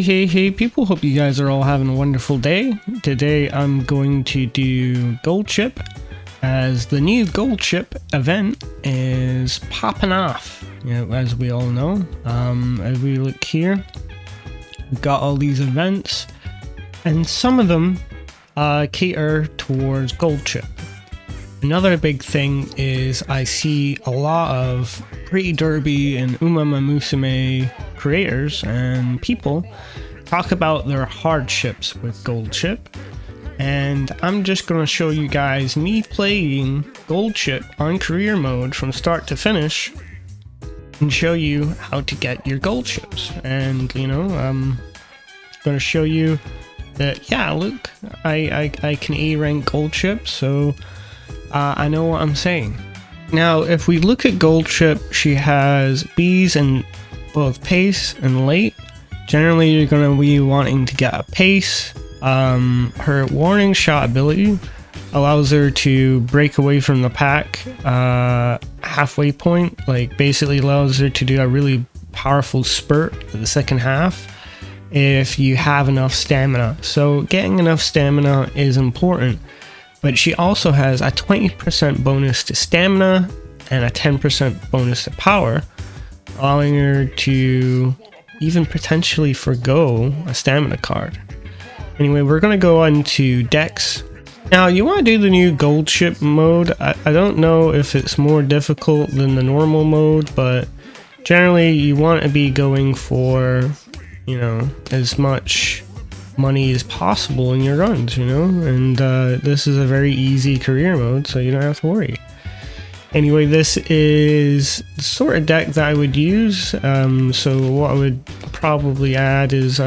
Hey people, hope you guys are all having a wonderful day. Today I'm going to do Goldship, as the new Goldship event is popping off, as we all know. As we look here, we've got all these events, and some of them cater towards Goldship. Another big thing is I see a lot of Pretty Derby and Musume creators and people talk about their hardships with Goldship, and I'm just going to show you guys me playing Goldship on career mode from start to finish and show you how to get your Goldships. And I'm going to show you that, yeah, look, I can A rank Goldship, so I know what I'm saying. Now, if we look at Goldship, she has Bs in both pace and late. Generally, you're going to be wanting to get a pace. Her warning shot ability allows her to break away from the pack halfway point, like basically allows her to do a really powerful spurt at the second half if you have enough stamina. So getting enough stamina is important. But she also has a 20% bonus to stamina and a 10% bonus to power, allowing her to even potentially forgo a stamina card. Anyway, we're going to go on to Dex. Now, you want to do the new Goldship mode. I don't know if it's more difficult than the normal mode, but generally you want to be going for, as much money as possible in your runs, and this is a very easy career mode, so you don't have to worry. Anyway, this is the sort of deck that I would use, so what I would probably add is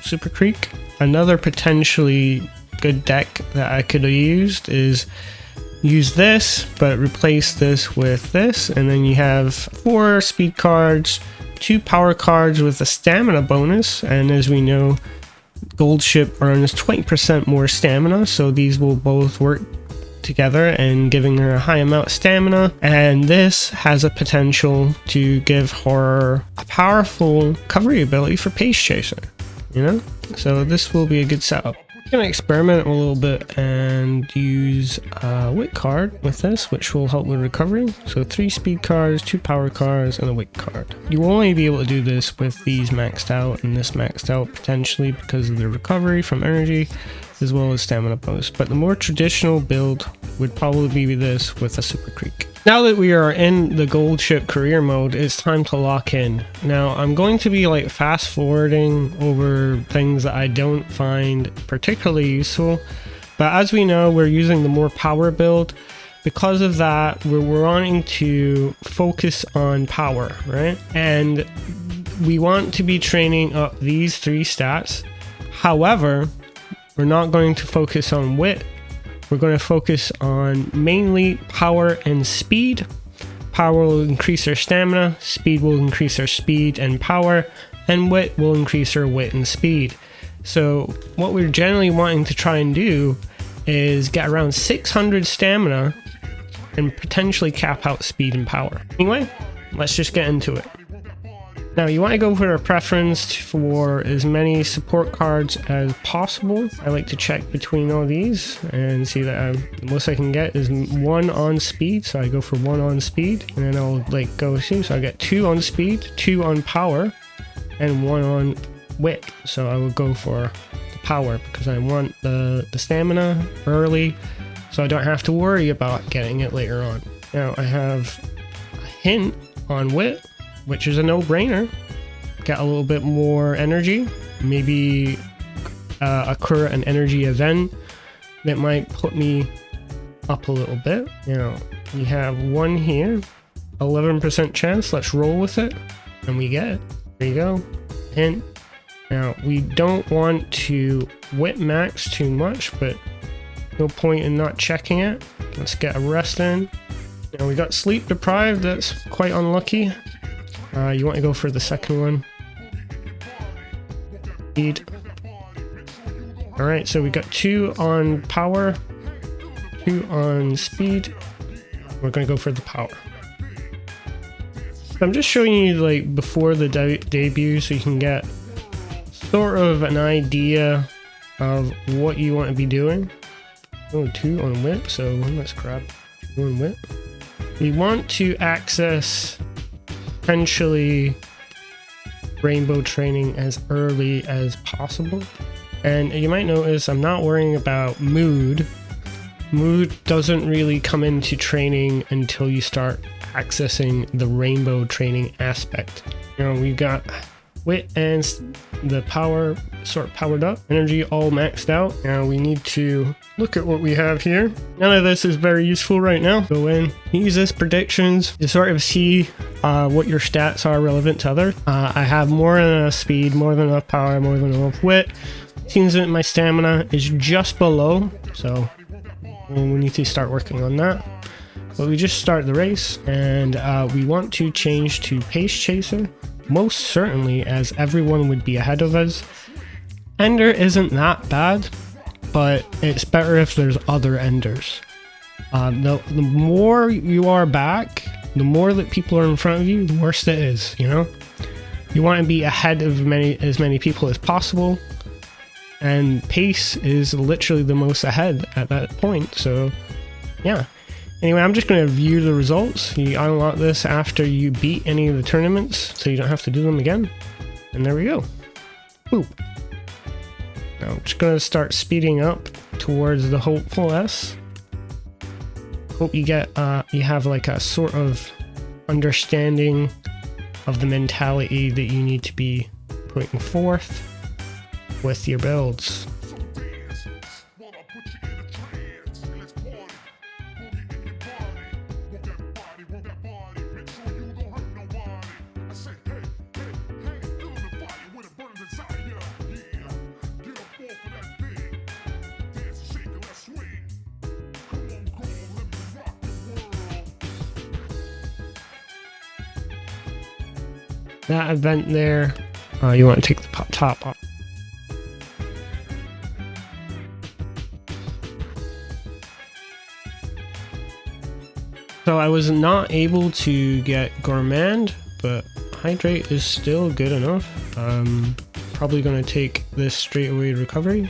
Super Creek. Another potentially good deck that I could have used is use this, but replace this with this, and then you have 4 speed cards, 2 power cards with a stamina bonus, and as we know, Goldship earns 20% more stamina, so these will both work together and giving her a high amount of stamina. And this has a potential to give her a powerful recovery ability for Pace Chaser, so this will be a good setup. I'm going to experiment a little bit and use a wit card with this, which will help with recovery. So 3 speed cards, 2 power cards, and a wit card. You will only be able to do this with these maxed out and this maxed out potentially because of the recovery from energy as well as stamina bonus. But the more traditional build would probably be this with a Super Creek. Now that we are in the Goldship career mode, it's time to lock in. Now, I'm going to be fast forwarding over things that I don't find particularly useful, but as we know, we're using the more power build. Because of that, we're wanting to focus on power, right? And we want to be training up these 3 stats. However, we're not going to focus on wit. We're going to focus on mainly power and speed. Power will increase our stamina, speed will increase our speed and power, and wit will increase our wit and speed. So what we're generally wanting to try and do is get around 600 stamina and potentially cap out speed and power. Anyway, let's just get into it. Now, you want to go for a preference for as many support cards as possible. I like to check between all these and see that the most I can get is 1 on speed, so I go for 1 on speed, and then I'll go see, so I get 2 on speed, 2 on power, and 1 on wit. So I will go for the power because I want the stamina early, so I don't have to worry about getting it later on. Now, I have a hint on wit, which is a no-brainer. Get a little bit more energy, maybe occur an energy event that might put me up a little bit. We have 1 here, 11% chance, let's roll with it, and we get it. There you go, hint. Now, we don't want to wit max too much, but no point in not checking it. Let's get a rest in. Now, we got sleep deprived, that's quite unlucky. You want to go for the second one. Speed. Alright, so we got 2 on power, 2 on speed. We're going to go for the power. So I'm just showing you before the debut so you can get sort of an idea of what you want to be doing. Oh, 2 on whip, so let's grab 2 on whip. We want to access potentially rainbow training as early as possible. And you might notice I'm not worrying about mood. Mood doesn't really come into training until you start accessing the rainbow training aspect. You know, we've got wit and the power sort of powered up, energy all maxed out. Now we need to look at what we have here. None of this is very useful right now. Go in, use this predictions to sort of see what your stats are relevant to others. I have more than enough speed, more than enough power, more than enough wit. Seems that my stamina is just below, so we need to start working on that. But we just start the race, and we want to change to Pace Chaser, most certainly, as everyone would be ahead of us. Ender isn't that bad, but it's better if there's other Enders. The more you are back, the more that people are in front of you, the worse it is, you know? You want to be ahead of as many people as possible, and Pace is literally the most ahead at that point, so yeah. Anyway, I'm just going to view the results. You unlock this after you beat any of the tournaments, so you don't have to do them again. And there we go. Boop. Now I'm just going to start speeding up towards the hopeful S. Hope you get, you have like a sort of understanding of the mentality that you need to be putting forth with your builds. That event there, you want to take the top off. So I was not able to get Gourmand, but Hydrate is still good enough. Probably going to take this straight away recovery.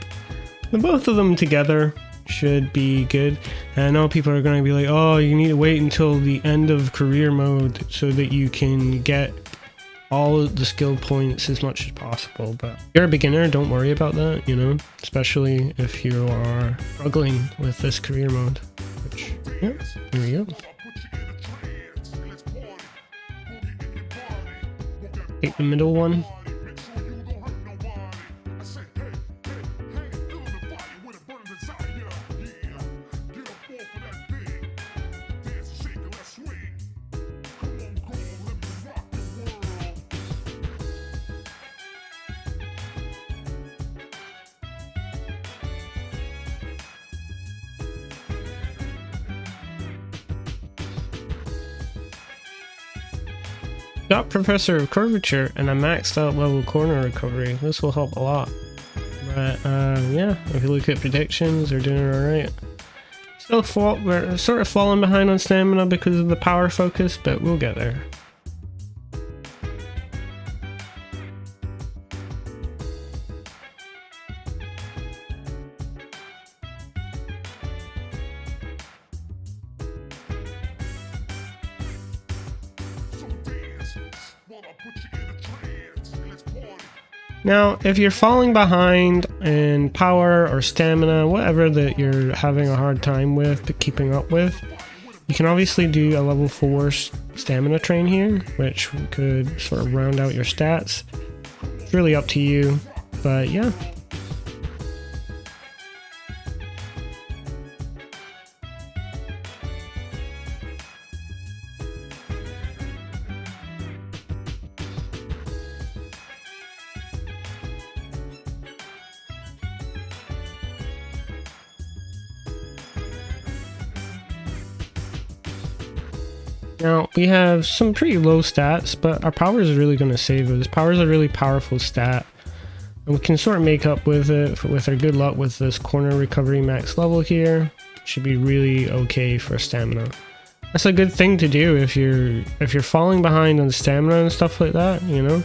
And both of them together should be good. And I know people are going to be like, oh, you need to wait until the end of career mode so that you can get all the skill points as much as possible. But if you're a beginner, don't worry about that, you know, especially if you are struggling with this career mode, which, yeah, here we go. Take the middle one. Got Professor of Curvature, and I maxed out level corner recovery. This will help a lot. But yeah, if you look at predictions, they're doing alright. Still we're sort of falling behind on stamina because of the power focus, but we'll get there. Now, if you're falling behind in power or stamina, whatever that you're having a hard time with keeping up with, you can obviously do a level 4 stamina train here, which could sort of round out your stats. It's really up to you, but yeah. Now, we have some pretty low stats, but our powers are really going to save us. Power is a really powerful stat, and we can sort of make up with it with our good luck with this corner recovery max level here. Should be really okay for stamina. That's a good thing to do if you're falling behind on stamina and stuff like that, you know.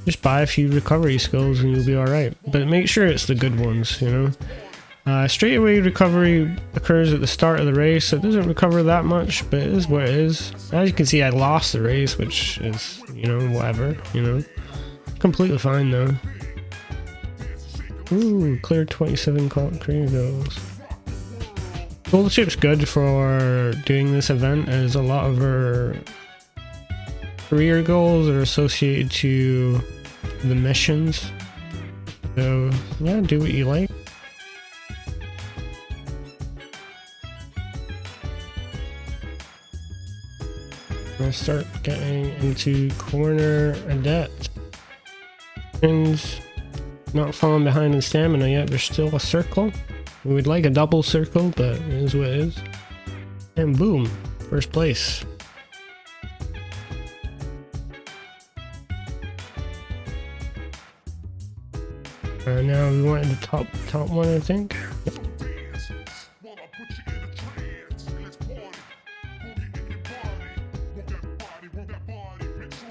just buy a few recovery skills and you'll be alright. But make sure it's the good ones, you know. Straightaway recovery occurs at the start of the race, so it doesn't recover that much, but it is what it is. As you can see, I lost the race, which is, you know, whatever, you know. Completely fine though. Ooh, clear 27 career goals. Goldship's good for doing this event, as a lot of her career goals are associated to the missions. So yeah, do what you like. I'll start getting into corner adept. And not falling behind in stamina yet, there's still a circle. We would like a double circle, but it is what it is. And boom, first place. Now we wanted the top one, I think.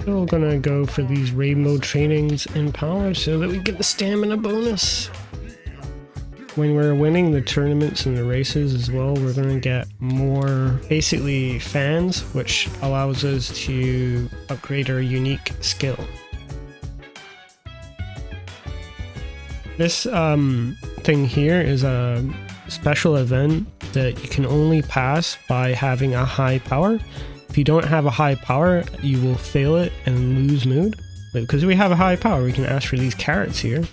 Still gonna go for these rainbow trainings in power so that we get the stamina bonus. When we're winning the tournaments and the races as well, we're gonna get more basically fans, which allows us to upgrade our unique skill. This thing here is a special event that you can only pass by having a high power. If you don't have a high power, you will fail it and lose mood. But because we have a high power, we can ask for these carrots here.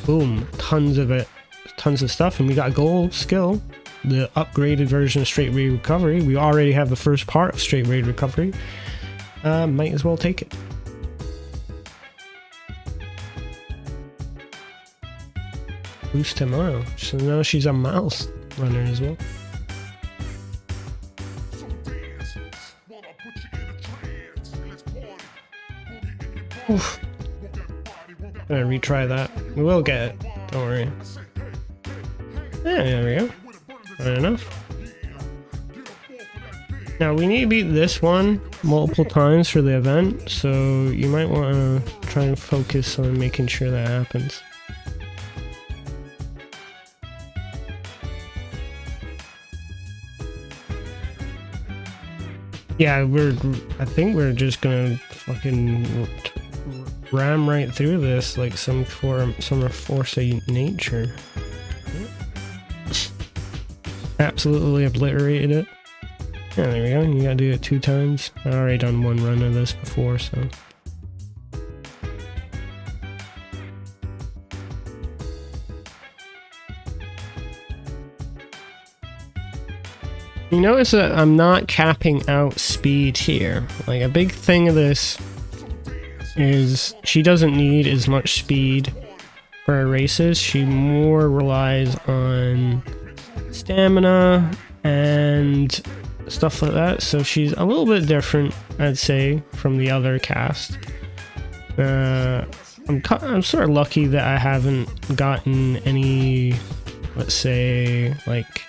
Boom, tons of it, tons of stuff, and we got gold skill, the upgraded version of straight raid recovery. We already have the first part of straight raid recovery. Might as well take it. Boost tomorrow, so now she's a mouse runner as well. Oof. I'm gonna retry that. We will get it, don't worry. Yeah, there we go. Fine enough. Now we need to beat this one multiple times for the event, so you might want to try and focus on making sure that happens. Yeah, I think we're just gonna fucking ram right through this like some force of nature. Absolutely obliterated it. Yeah, there we go. You gotta do it 2 times. I already done one run of this before, so. You notice that I'm not capping out speed here. Like, a big thing of this is she doesn't need as much speed for her races. She more relies on stamina and stuff like that. So she's a little bit different, I'd say, from the other cast. I'm sort of lucky that I haven't gotten any, let's say, like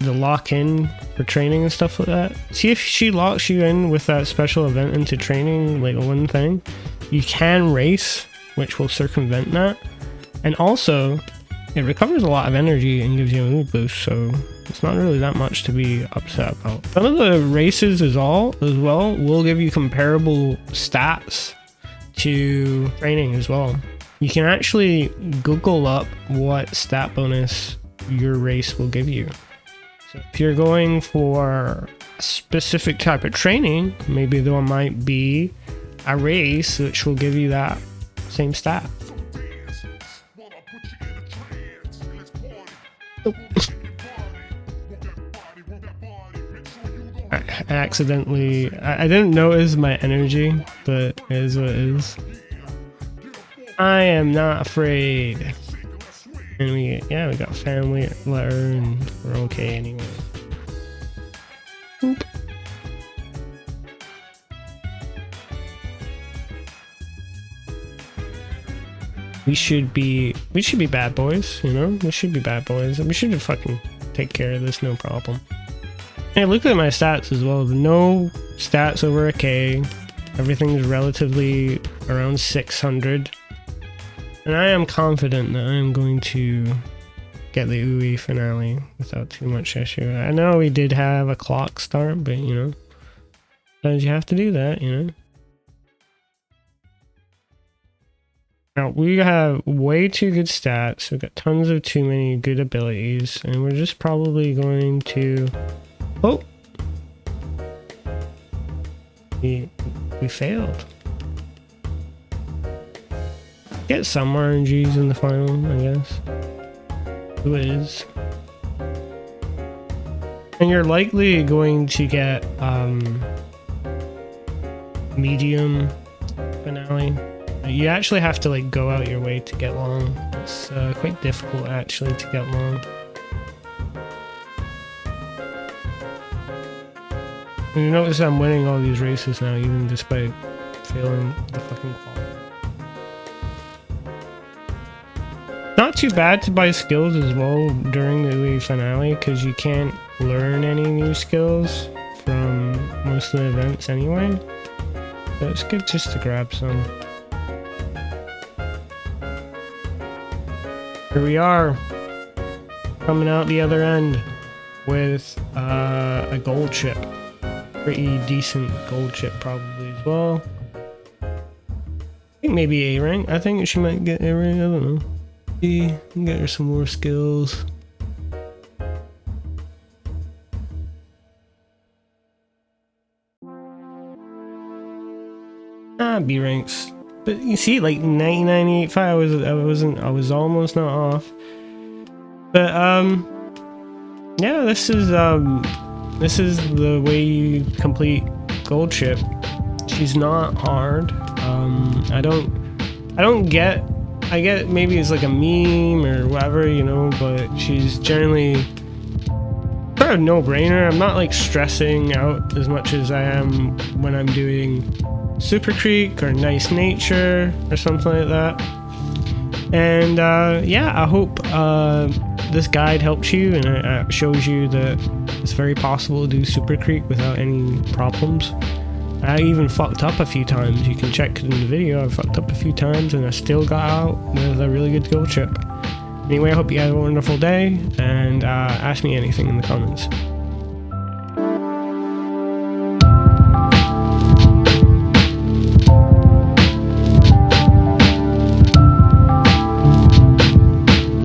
the lock-in for training and stuff like that. See, if she locks you in with that special event into training, like one thing, you can race, which will circumvent that. And also, it recovers a lot of energy and gives you a mood boost, so it's not really that much to be upset about. Some of the races as well will give you comparable stats to training as well. You can actually Google up what stat bonus your race will give you. So if you're going for a specific type of training, maybe there might be a race which will give you that same stat. Oh. I accidentally, I didn't notice my energy, but it is what it is. I am not afraid. And we got family letter and we're okay anyway. Oop. We should be bad boys, you know? We should be bad boys. We should fucking take care of this, no problem. Hey, look at my stats as well. No stats over a K. Everything's relatively around 600. And I am confident that I am going to get the UWE Finale without too much issue. I know we did have a clock start, but you know, sometimes you have to do that, you know. Now, we have way too good stats, we've got tons of too many good abilities, and we're just probably going to... Oh! We failed. Get some RNGs in the final, I guess. Who is? And you're likely going to get, medium finale. You actually have to like go out your way to get long. It's quite difficult actually to get long. And you notice I'm winning all these races now, even despite failing the fucking qual. Not too bad to buy skills as well during the UWE Finale, because you can't learn any new skills from most of the events anyway. So it's good just to grab some. Here we are, coming out the other end with a gold chip. Pretty decent gold chip probably as well. I think maybe A rank. I think she might get A rank, I don't know. See, get her some more skills. B ranks. But you see, like 99.85, I was almost not off. But yeah, this is the way you complete Goldship. She's not hard. I get maybe it's like a meme or whatever, you know, but she's generally sort of no-brainer. I'm not like stressing out as much as I am when I'm doing Super Creek or Nice Nature or something like that. And yeah, I hope this guide helps you and shows you that it's very possible to do Super Creek without any problems. I even fucked up a few times. You can check in the video. I fucked up a few times and I still got out with a really good gold chip. Anyway, I hope you have a wonderful day and ask me anything in the comments.